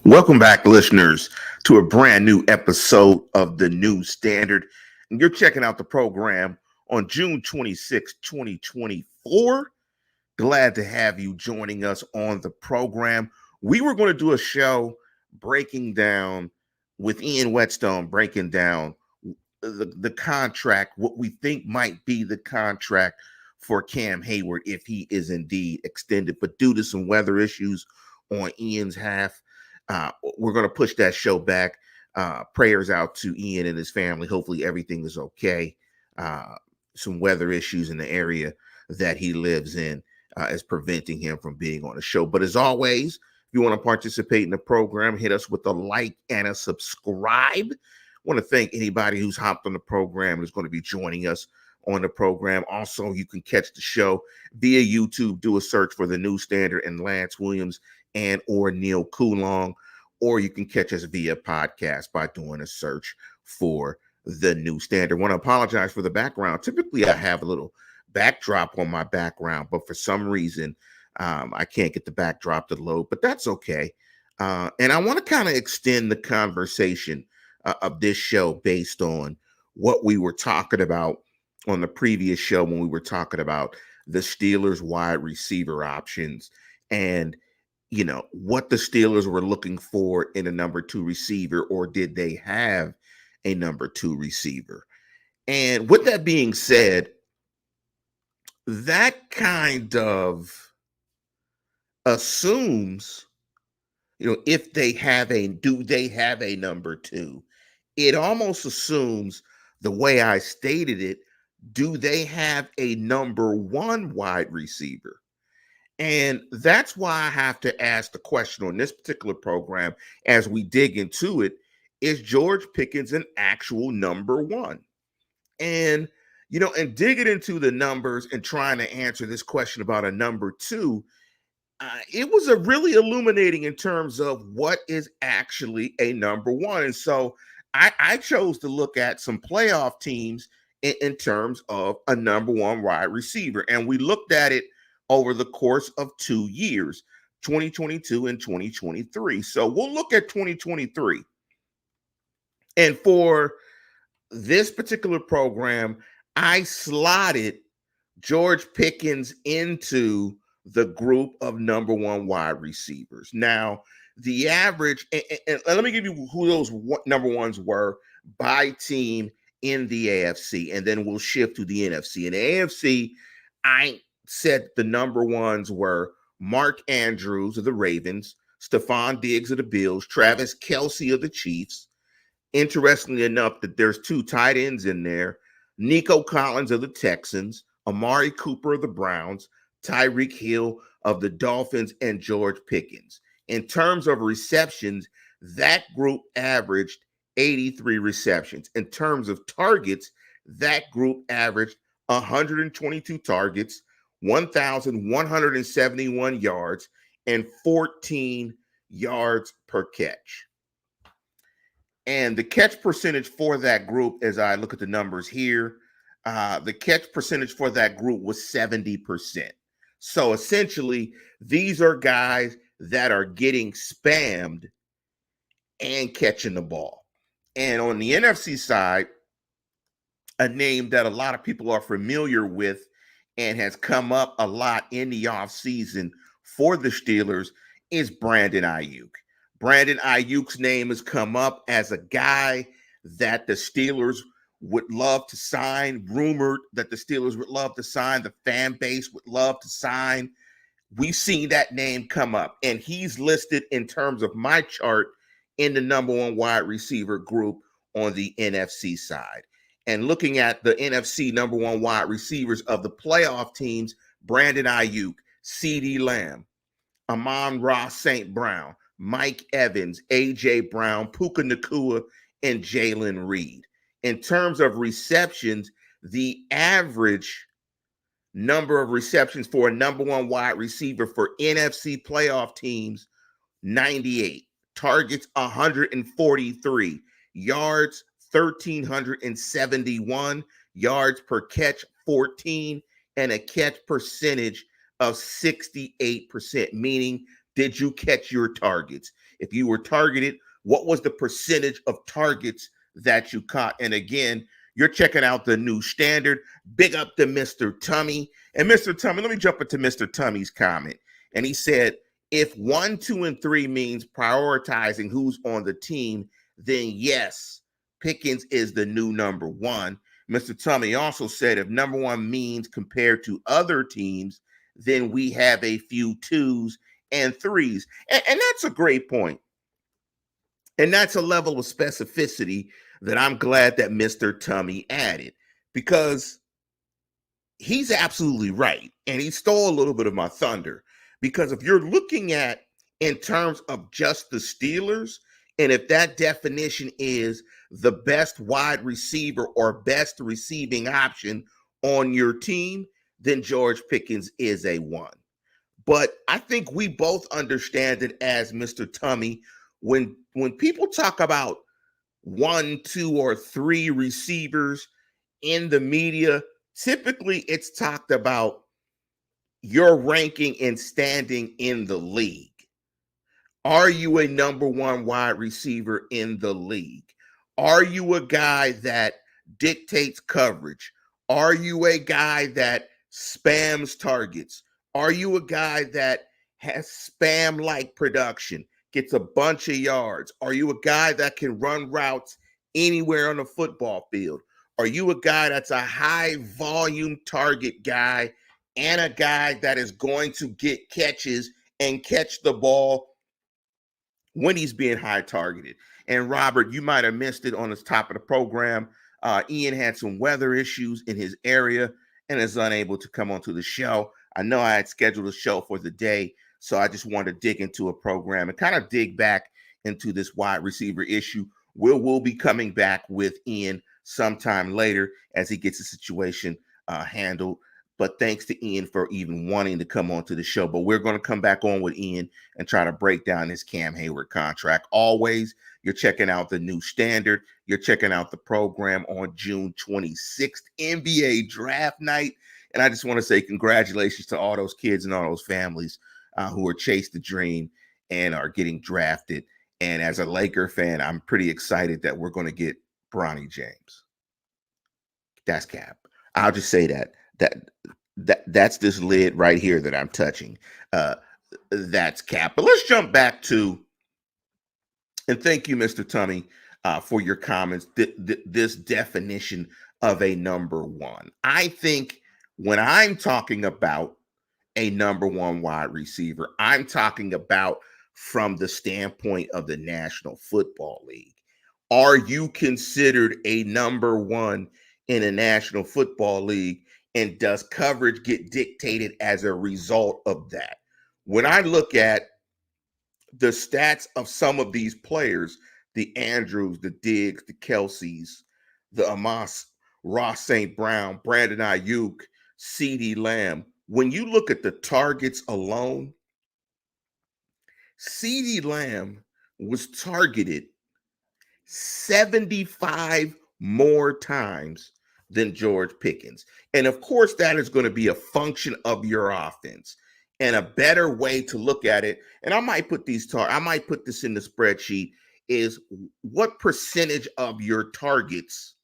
Welcome back, listeners, to a brand new episode of The New Standard. And you're checking out the program on June 26, 2024. Glad to have you joining us on the program. We were going to do a show breaking down with Ian Whetstone, breaking down the contract, what we think might be the contract for Cam Hayward if he is indeed extended. But due to some weather issues on Ian's half, we're going to push that show back. Prayers out to Ian and his family. Hopefully everything is okay. Some weather issues in the area that he lives in is preventing him from being on the show. But as always, if you want to participate in the program, hit us with a like and a subscribe. I want to thank anybody who's hopped on the program and is going to be joining us on the program. Also, you can catch the show via YouTube. Do a search for The New Standard and Lance Williams and or Neil Coulong, or you can catch us via podcast by doing a search for The New Standard. I want to apologize for the background. Typically, I have a little backdrop on my background, but for some reason, I can't get the backdrop to load, but that's okay. And I want to kind of extend the conversation of this show based on what we were talking about on the previous show when we were talking about the Steelers wide receiver options and what the Steelers were looking for in a number two receiver, or did they have a number two receiver? And with that being said, that kind of assumes, if they have do they have a number two? It almost assumes, the way I stated it, do they have a number one wide receiver? And that's why I have to ask the question on this particular program as we dig into it: is George Pickens an actual number one? And, and digging into the numbers and trying to answer this question about a number two, it was a really illuminating in terms of what is actually a number one. And so I chose to look at some playoff teams in terms of a number one wide receiver. And we looked at it over the course of 2 years, 2022 and 2023. So we'll look at 2023. And for this particular program, I slotted George Pickens into the group of number one wide receivers. Now, the average, and let me give you who those number ones were by team in the AFC, and then we'll shift to the NFC. In the AFC, I said the number ones were Mark Andrews of the Ravens, Stephon Diggs of the Bills, Travis Kelce of the Chiefs. Interestingly enough, that there's two tight ends in there: Nico Collins of the Texans, Amari Cooper of the Browns, Tyreek Hill of the Dolphins, and George Pickens. In terms of receptions, that group averaged 83 receptions. In terms of targets, that group averaged 122 targets, 1,171 yards, and 14 yards per catch. And the catch percentage for that group, as I look at the numbers here, the catch percentage for that group was 70%. So essentially, these are guys that are getting spammed and catching the ball. And on the NFC side, a name that a lot of people are familiar with and has come up a lot in the offseason for the Steelers is Brandon Ayuk. Brandon Ayuk's name has come up as a guy that the Steelers would love to sign, rumored that the Steelers would love to sign, the fan base would love to sign. We've seen that name come up, and he's listed in terms of my chart in the number one wide receiver group on the NFC side. And looking at the NFC number one wide receivers of the playoff teams: Brandon Ayuk, CeeDee Lamb, Amon-Ra St. Brown, Mike Evans, A.J. Brown, Puka Nacua, and Jalen Reed. In terms of receptions, the average number of receptions for a number one wide receiver for NFC playoff teams, 98. Targets, 143. Yards, 1,371. Yards per catch, 14. And a catch percentage of 68%, meaning did you catch your targets? If you were targeted, what was the percentage of targets that you caught? And again, you're checking out the new standard. Big up to Mr. Tummy. And Mr. Tummy, let me jump into Mr. Tummy's comment. And he said, if 1, 2, and 3 means prioritizing who's on the team, then yes, Pickens is the new number one. Mr. Tummy also said if number one means compared to other teams, then we have a few twos and threes. And that's a great point. And that's a level of specificity that I'm glad that Mr. Tummy added, because he's absolutely right. And he stole a little bit of my thunder, because if you're looking at in terms of just the Steelers, and if that definition is the best wide receiver or best receiving option on your team, then George Pickens is a one. But I think we both understand it as Mr. Tummy. When people talk about 1, 2, or 3 receivers in the media, typically it's talked about your ranking and standing in the league. Are you a number one wide receiver in the league? Are you a guy that dictates coverage? Are you a guy that spams targets? Are you a guy that has spam like production, gets a bunch of yards? Are you a guy that can run routes anywhere on the football field? Are you a guy that's a high volume target guy and a guy that is going to get catches and catch the ball when he's being high targeted? And Robert, you might have missed it on the top of the program. Ian had some weather issues in his area and is unable to come onto the show. I know I had scheduled a show for the day, so I just wanted to dig into a program and kind of dig back into this wide receiver issue. We'll be coming back with Ian sometime later as he gets the situation handled. But thanks to Ian for even wanting to come on to the show. But we're going to come back on with Ian and try to break down this Cam Hayward contract. Always, you're checking out the new standard. You're checking out the program on June 26th, NBA draft night. And I just want to say congratulations to all those kids and all those families who are chased the dream and are getting drafted. And as a Laker fan, I'm pretty excited that we're going to get Bronny James. That's cap. I'll just say that's this lid right here that I'm touching. That's cap. But let's jump back to, and thank you, Mr. Tummy, for your comments. This definition of a number one. I think when I'm talking about a number one wide receiver, I'm talking about from the standpoint of the National Football League. Are you considered a number one in a National Football League? And does coverage get dictated as a result of that? When I look at the stats of some of these players, the Andrews, the Diggs, the Kelseys, the Amos, Ross St. Brown, Brandon Ayuk, CeeDee Lamb, when you look at the targets alone, CeeDee Lamb was targeted 75 more times than George Pickens. And of course, that is going to be a function of your offense. And a better way to look at it, and I might put this in the spreadsheet, is what percentage of your targets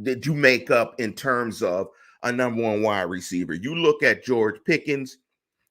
did you make up in terms of a number one wide receiver? You look at George Pickens,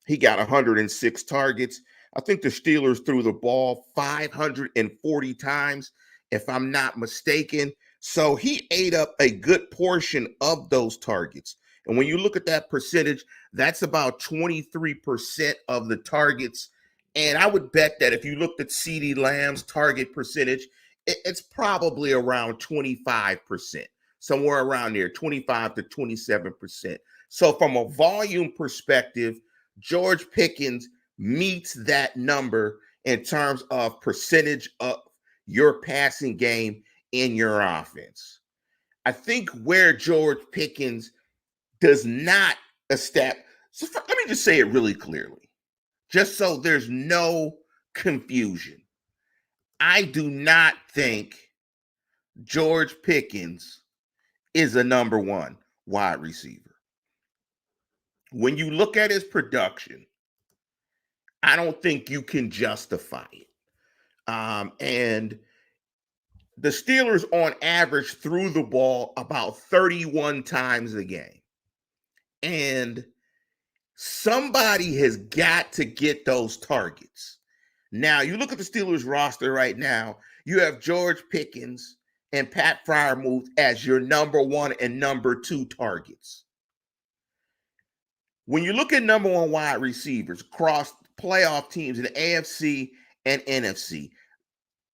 he got 106 targets. I think the Steelers threw the ball 540 times, if I'm not mistaken. So he ate up a good portion of those targets. And when you look at that percentage, that's about 23% of the targets. And I would bet that if you looked at CeeDee Lamb's target percentage, it's probably around 25%, somewhere around there, 25 to 27%. So from a volume perspective, George Pickens meets that number in terms of percentage of your passing game in your offense. I think where George Pickens does not establish, so let me just say it really clearly, just so there's no confusion. I do not think George Pickens is a number one wide receiver. When you look at his production, I don't think you can justify it. And the Steelers, on average, threw the ball about 31 times a game. And somebody has got to get those targets. Now, you look at the Steelers roster right now, you have George Pickens and Pat Freiermuth as your number one and number two targets. When you look at number one wide receivers across playoff teams in the AFC and NFC,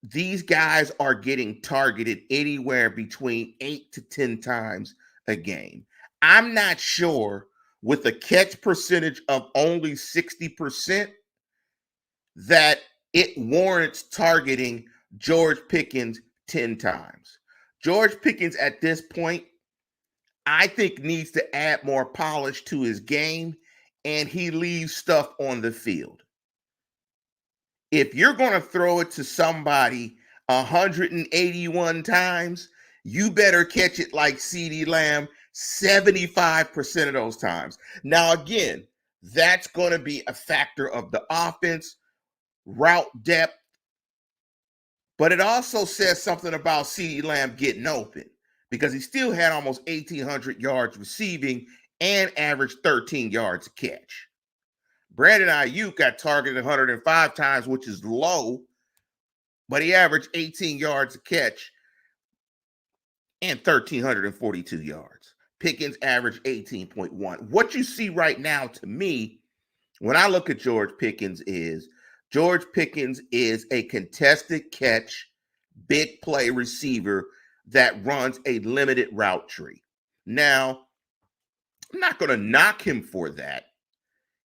these guys are getting targeted anywhere between 8 to 10 times a game. I'm not sure, with a catch percentage of only 60%, that it warrants targeting George Pickens 10 times. George Pickens at this point, I think, needs to add more polish to his game, and he leaves stuff on the field. If you're going to throw it to somebody 181 times, you better catch it like CeeDee Lamb 75% of those times. Now, again, that's going to be a factor of the offense, route depth, but it also says something about CeeDee Lamb getting open, because he still had almost 1,800 yards receiving and averaged 13 yards a catch. Brandon Ayuk got targeted 105 times, which is low, but he averaged 18 yards a catch and 1,342 yards. Pickens averaged 18.1. What you see right now, to me, when I look at George Pickens is a contested catch, big play receiver that runs a limited route tree. Now, I'm not going to knock him for that.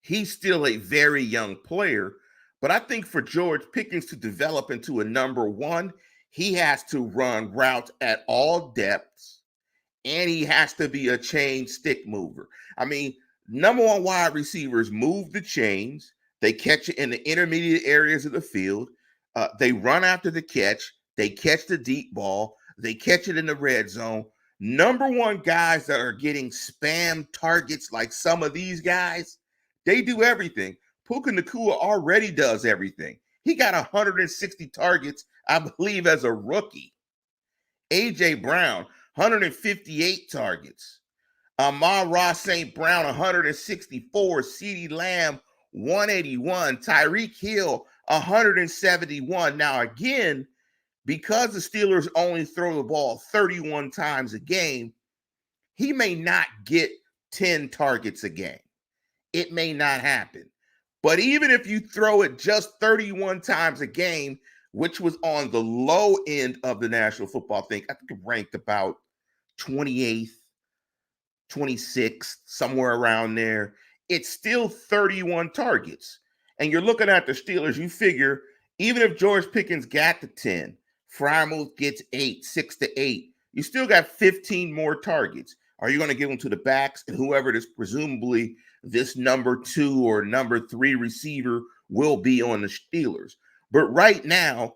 He's still a very young player, but I think for George Pickens to develop into a number one, he has to run routes at all depths, and he has to be a chain stick mover. I mean, number one wide receivers move the chains. They catch it in the intermediate areas of the field. They run after the catch. They catch the deep ball. They catch it in the red zone. Number one guys that are getting spam targets like some of these guys, they do everything. Puka Nacua already does everything. He got 160 targets, I believe, as a rookie. A.J. Brown, 158 targets. Amon-Ra St. Brown, 164. CeeDee Lamb, 181. Tyreek Hill, 171. Now, again, because the Steelers only throw the ball 31 times a game, he may not get 10 targets a game. It may not happen. But even if you throw it just 31 times a game, which was on the low end of the National Football thing, I think it ranked about 28th, 26th, somewhere around there, it's still 31 targets. And you're looking at the Steelers, you figure, even if George Pickens got to 10, Freiermuth gets 8, 6 to 8, you still got 15 more targets. Are you going to give them to the backs and whoever it is, presumably this number 2 or number 3 receiver will be on the Steelers? But right now,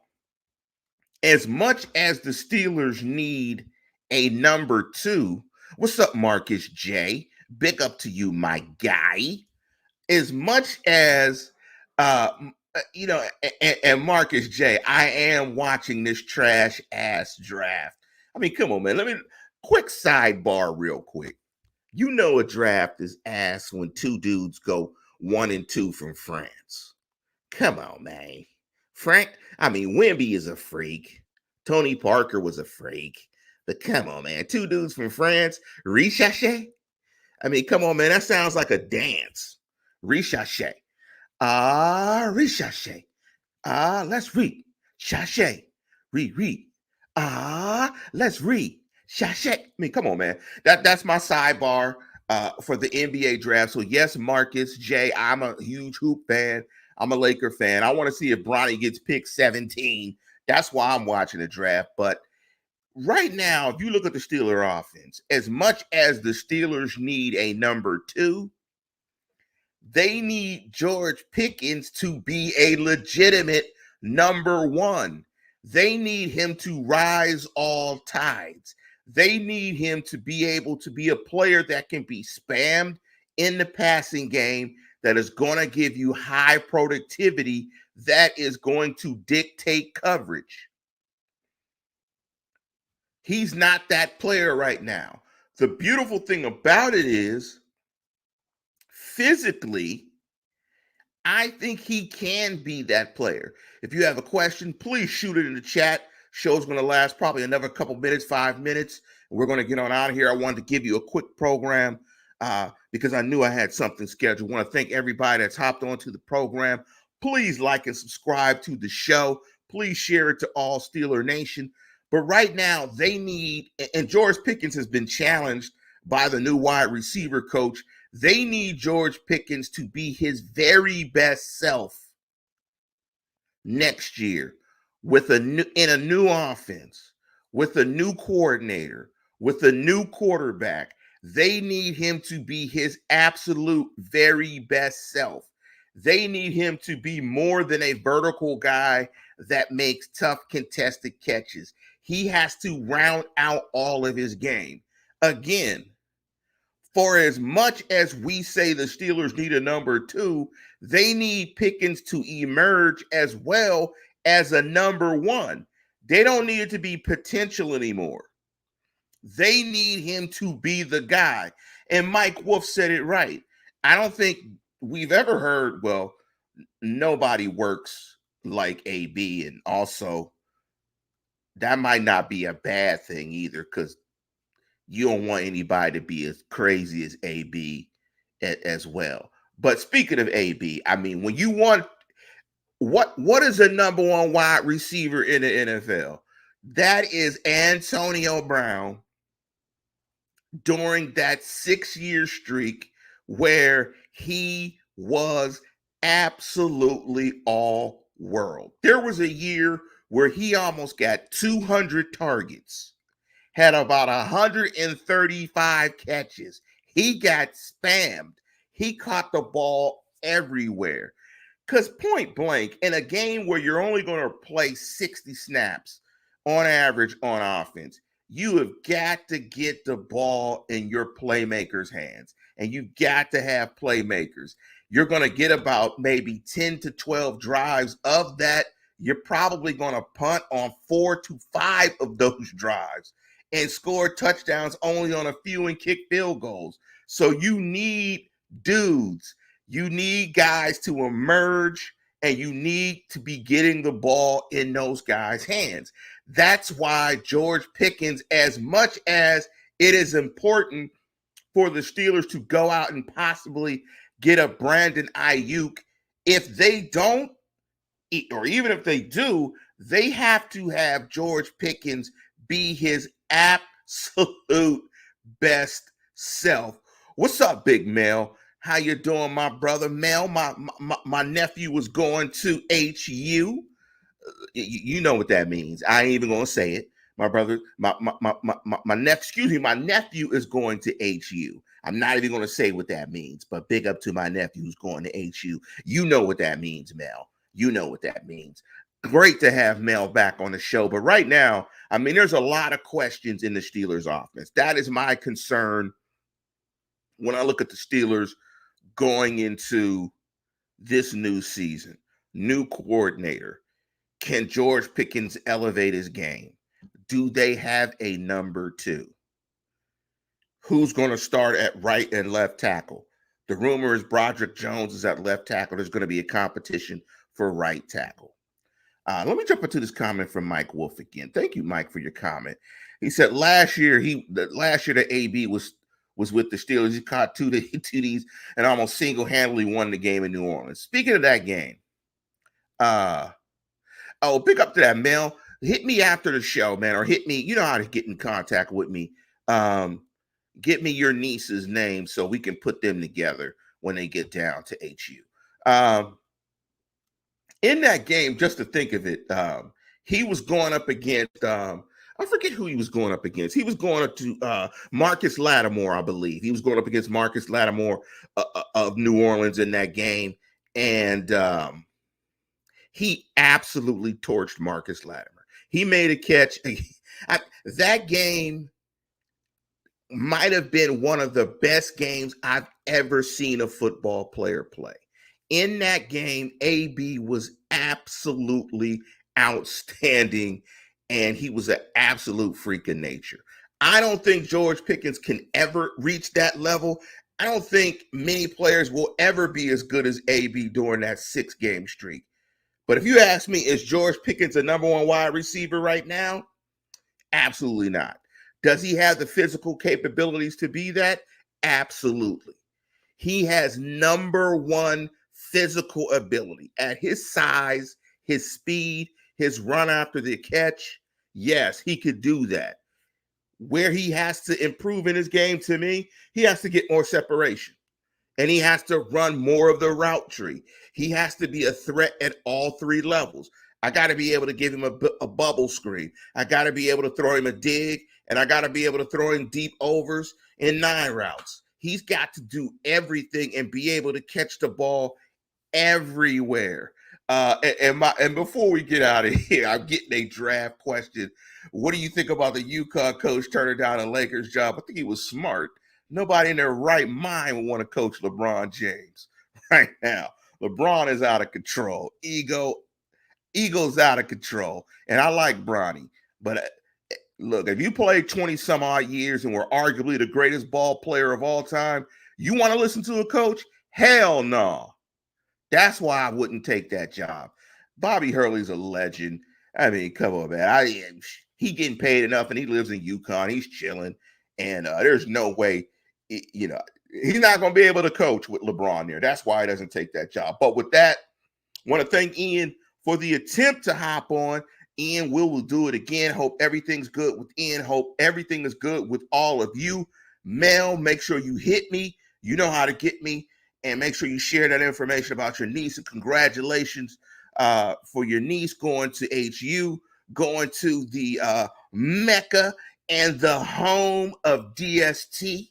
as much as the Steelers need a number 2, what's up, Marcus J? Big up to you, my guy. As much as, and Marcus J, I am watching this trash ass draft. I mean, come on, man. Quick sidebar, real quick. You know a draft is ass when two dudes go 1 and 2 from France. Come on, man. Wemby is a freak. Tony Parker was a freak. But come on, man. 2 dudes from France. Richache? I mean, come on, man. That sounds like a dance. Richache. Richache. Let's read. Chache. Read. Let's read. Chache. I mean, come on, man. That's my sidebar for the NBA draft. So, yes, Marcus J, I'm a huge hoop fan. I'm a Laker fan. I want to see if Bronny gets picked 17. That's why I'm watching the draft. But right now, if you look at the Steeler offense, as much as the Steelers need a number 2, they need George Pickens to be a legitimate number 1. They need him to rise all tides. They need him to be able to be a player that can be spammed in the passing game, that is going to give you high productivity, that is going to dictate coverage. He's not that player right now. The beautiful thing about it is, physically, I think he can be that player. If you have a question, please shoot it in the chat. Show's going to last probably another couple minutes, 5 minutes. We're going to get on out of here. I wanted to give you a quick program because I knew I had something scheduled. I want to thank everybody that's hopped onto the program. Please like and subscribe to the show. Please share it to all Steeler Nation. But right now, they need, and George Pickens has been challenged by the new wide receiver coach. They need George Pickens to be his very best self next year with in a new offense, with a new coordinator, with a new quarterback. They need him to be his absolute very best self. They need him to be more than a vertical guy that makes tough contested catches. He has to round out all of his game. Again, for as much as we say the Steelers need a number 2, they need Pickens to emerge as well as a number 1. They don't need it to be potential anymore. They need him to be the guy. And Mike Wolf said it right. I don't think we've ever heard, well, nobody works like AB. And also, that might not be a bad thing either, because you don't want anybody to be as crazy as AB as well. But speaking of AB, I mean, when you want what is the number 1 wide receiver in the NFL? That is Antonio Brown during that 6-year streak where he was absolutely all world. There was a year where he almost got 200 targets, had about 135 catches. He got spammed. He caught the ball everywhere. Because point blank, in a game where you're only going to play 60 snaps on average on offense, you have got to get the ball in your playmakers' hands. And you've got to have playmakers. You're going to get about maybe 10 to 12 drives of that. You're probably going to punt on 4 to 5 of those drives and score touchdowns only on a few and kick field goals. So you need dudes. You need guys to emerge, and you need to be getting the ball in those guys' hands. That's why George Pickens, as much as it is important for the Steelers to go out and possibly get a Brandon Ayuk, if they don't, or even if they do, they have to have George Pickens be his absolute best self. What's up, Big Mel? How you doing, my brother? Mel, my nephew was going to HU. You know what that means. I ain't even gonna say it. My brother, my nephew is going to HU. I'm not even gonna say what that means, but big up to my nephew who's going to HU. You know what that means, Mel. You know what that means. Great to have Mel back on the show. But right now, I mean, there's a lot of questions in the Steelers offense. That is my concern when I look at the Steelers going into this new season. New coordinator. Can George Pickens elevate his game? Do they have a number 2? Who's going to start at right and left tackle? The rumor is Broderick Jones is at left tackle. There's going to be a competition for right tackle. Let me jump into this comment from Mike Wolf again. Thank you, Mike, for your comment. He said last year that AB was with the Steelers. He caught two TDs and almost single-handedly won the game in New Orleans. Speaking of that game, pick up to that, Mel. Hit me after the show, man, or hit me. You know how to get in contact with me. Get me your niece's name so we can put them together when they get down to HU. In that game, just to think of it, he was going up against, I forget who he was going up against. He was going up to Marcus Lattimore, I believe. He was going up against Marcus Lattimore of New Orleans in that game. And he absolutely torched Marcus Lattimore. He made a catch. That game, might have been one of the best games I've ever seen a football player play. In that game, AB was absolutely outstanding, and he was an absolute freak of nature. I don't think George Pickens can ever reach that level. I don't think many players will ever be as good as AB during that 6-game streak. But if you ask me, is George Pickens a number one wide receiver right now? Absolutely not. Does he have the physical capabilities to be that? Absolutely. He has number one physical ability at his size, his speed, his run after the catch. Yes, he could do that. Where he has to improve in his game, to me, he has to get more separation and he has to run more of the route tree. He has to be a threat at all three levels. I got to be able to give him a bubble screen. I got to be able to throw him a dig, and I got to be able to throw him deep overs in 9 routes. He's got to do everything and be able to catch the ball everywhere. And before we get out of here, I'm getting a draft question. What do you think about the UConn coach turning down a Lakers job? I think he was smart. Nobody in their right mind would want to coach LeBron James right now. LeBron is out of control. Ego's out of control. And I like Bronny. But look, if you played 20 some odd years and were arguably the greatest ball player of all time, you want to listen to a coach? Hell no. That's why I wouldn't take that job. Bobby Hurley's a legend. I mean, come on, man. He getting paid enough, and he lives in UConn. He's chilling, and there's no way, he's not going to be able to coach with LeBron there. That's why he doesn't take that job. But with that, I want to thank Ian for the attempt to hop on. Ian, will do it again. Hope everything's good with Ian. Hope everything is good with all of you. Mel, make sure you hit me. You know how to get me. And make sure you share that information about your niece. And congratulations for your niece going to HU, going to the Mecca and the home of DST.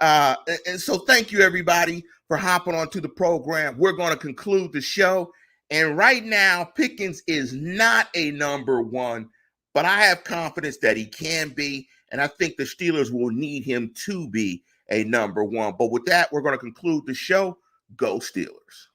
And so thank you, everybody, for hopping onto the program. We're going to conclude the show. And right now, Pickens is not a number one, but I have confidence that he can be. And I think the Steelers will need him to be a number one. But with that, we're going to conclude the show. Go Steelers.